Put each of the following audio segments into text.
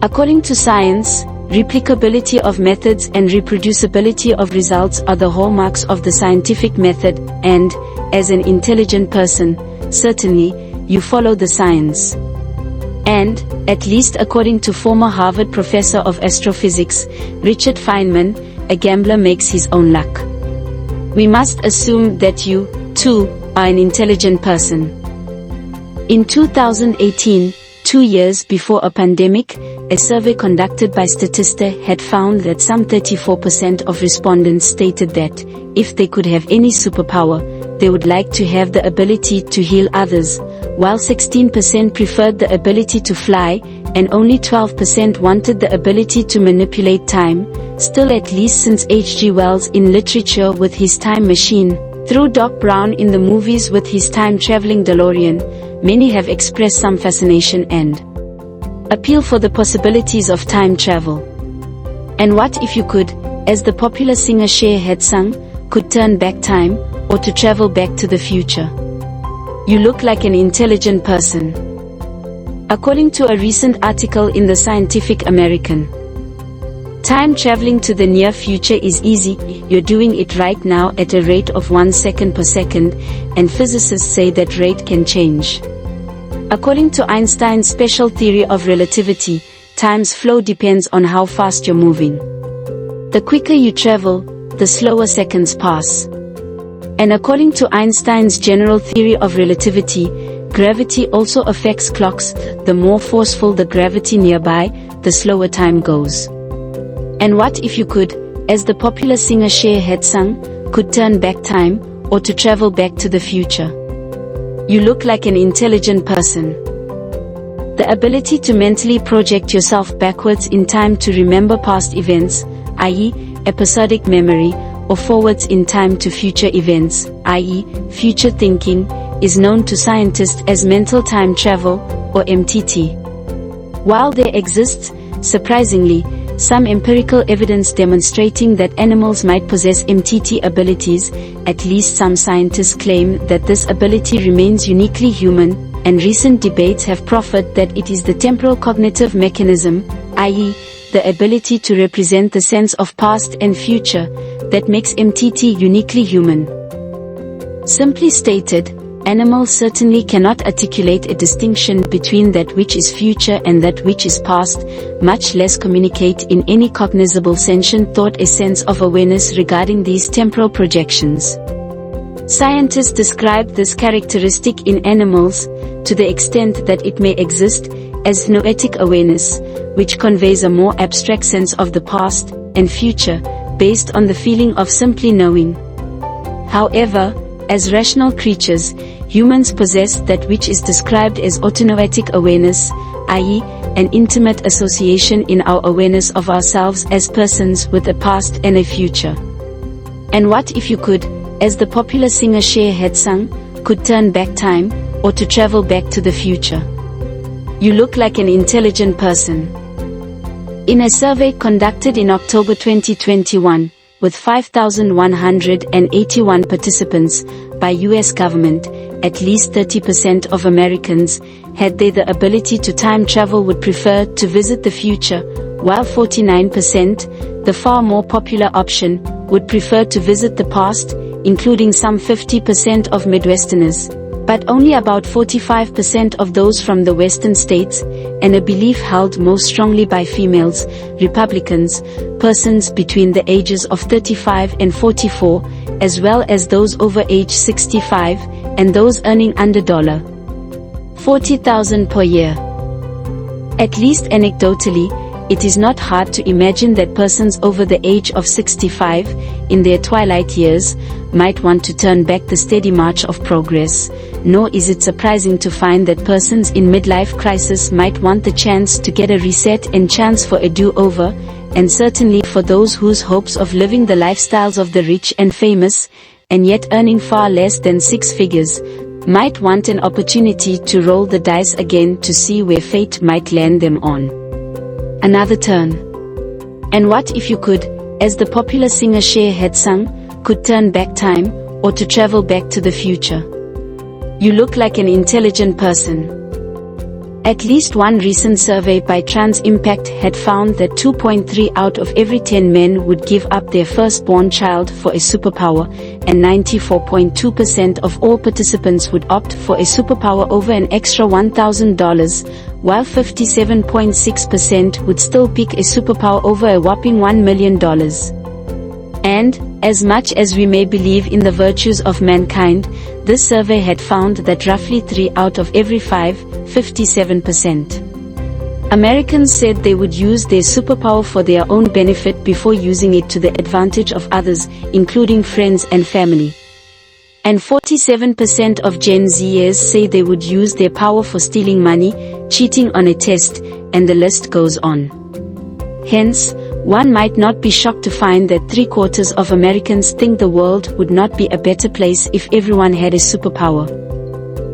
According to science, replicability of methods and reproducibility of results are the hallmarks of the scientific method, and, as an intelligent person, certainly, you follow the science. And, at least according to former Harvard professor of astrophysics, Richard Feynman, a gambler makes his own luck. We must assume that you, too, are an intelligent person. In 2018, 2 years before a pandemic, a survey conducted by Statista had found that some 34% of respondents stated that, if they could have any superpower, they would like to have the ability to heal others, while 16% preferred the ability to fly, and only 12% wanted the ability to manipulate time. Still, at least since H.G. Wells in literature with his time machine, through Doc Brown in the movies with his time-traveling DeLorean, many have expressed some fascination and appeal for the possibilities of time travel. And what if you could, as the popular singer Cher had sung, could turn back time, or to travel back to the future? You look like an intelligent person. According to a recent article in the Scientific American, time traveling to the near future is easy. You're doing it right now at a rate of 1 second per second, and physicists say that rate can change. According to Einstein's special theory of relativity, time's flow depends on how fast you're moving. The quicker you travel, the slower seconds pass. And according to Einstein's general theory of relativity, gravity also affects clocks. The more forceful the gravity nearby, the slower time goes. And what if you could, as the popular singer Cher had sung, could turn back time, or to travel back to the future? You look like an intelligent person. The ability to mentally project yourself backwards in time to remember past events, i.e., episodic memory, or forwards in time to future events, i.e., future thinking, is known to scientists as mental time travel, or MTT. While there exists, surprisingly, some empirical evidence demonstrating that animals might possess MTT abilities, at least some scientists claim that this ability remains uniquely human, and recent debates have proffered that it is the temporal cognitive mechanism, i.e., the ability to represent the sense of past and future, that makes MTT uniquely human. Simply stated, animals certainly cannot articulate a distinction between that which is future and that which is past, much less communicate in any cognizable sentient thought a sense of awareness regarding these temporal projections. Scientists describe this characteristic in animals, to the extent that it may exist, as noetic awareness, which conveys a more abstract sense of the past and future, based on the feeling of simply knowing. However, as rational creatures, humans possess that which is described as autonoetic awareness, i.e., an intimate association in our awareness of ourselves as persons with a past and a future. And what if you could, as the popular singer Cher had sung, could turn back time, or to travel back to the future? You look like an intelligent person. In a survey conducted in October 2021, with 5,181 participants, by U.S. government, at least 30% of Americans, had they the ability to time travel, would prefer to visit the future, while 49%, the far more popular option, would prefer to visit the past, including some 50% of Midwesterners, but only about 45% of those from the Western states, and a belief held most strongly by females, Republicans, persons between the ages of 35 and 44, as well as those over age 65, and those earning under $40,000 per year. At least anecdotally, it is not hard to imagine that persons over the age of 65, in their twilight years might want to turn back the steady march of progress, nor is it surprising to find that persons in midlife crisis might want the chance to get a reset and chance for a do-over, and certainly for those whose hopes of living the lifestyles of the rich and famous, and yet earning far less than 6 figures, might want an opportunity to roll the dice again to see where fate might land them on another turn. And what if you could, as the popular singer Cher had sung, could turn back time, or to travel back to the future? You look like an intelligent person. At least one recent survey by Trans Impact had found that 2.3 out of every 10 men would give up their firstborn child for a superpower, and 94.2% of all participants would opt for a superpower over an extra $1,000, while 57.6% would still pick a superpower over a whopping $1 million. And, as much as we may believe in the virtues of mankind, this survey had found that roughly 3 out of every 5, 57%, Americans said they would use their superpower for their own benefit before using it to the advantage of others, including friends and family. And 47% of Gen Zers say they would use their power for stealing money, cheating on a test, and the list goes on. Hence, one might not be shocked to find that 3/4 of Americans think the world would not be a better place if everyone had a superpower.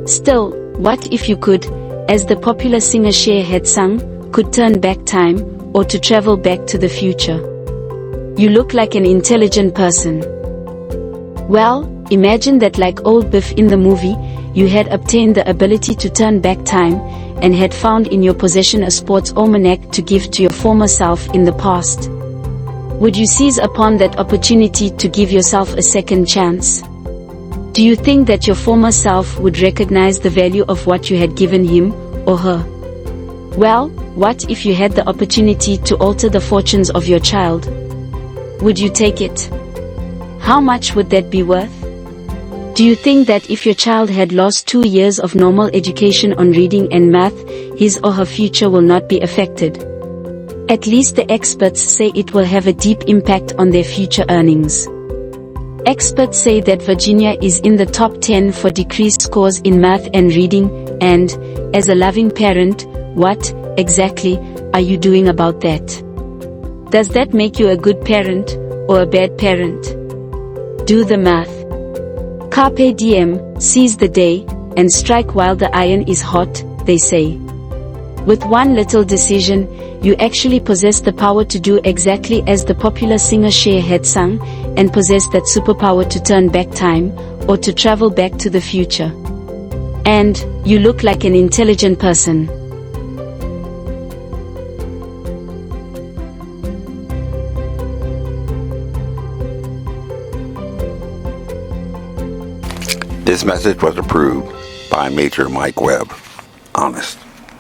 Still, what if you could, as the popular singer Cher had sung, could turn back time, or to travel back to the future? You look like an intelligent person. Well, imagine that like old Biff in the movie, you had obtained the ability to turn back time, and had found in your possession a sports almanac to give to your former self in the past. Would you seize upon that opportunity to give yourself a second chance? Do you think that your former self would recognize the value of what you had given him, or her? Well, what if you had the opportunity to alter the fortunes of your child? Would you take it? How much would that be worth? Do you think that if your child had lost 2 years of normal education on reading and math, his or her future will not be affected? At least the experts say it will have a deep impact on their future earnings. Experts say that Virginia is in the top 10 for decreased scores in math and reading, and, as a loving parent, what, exactly, are you doing about that? Does that make you a good parent, or a bad parent? Do the math. Carpe diem, seize the day, and strike while the iron is hot, they say. With one little decision, you actually possess the power to do exactly as the popular singer Cher had sung, and possess that superpower to turn back time, or to travel back to the future. And, you look like an intelligent person. This message was approved by Major Mike Webb. Honest.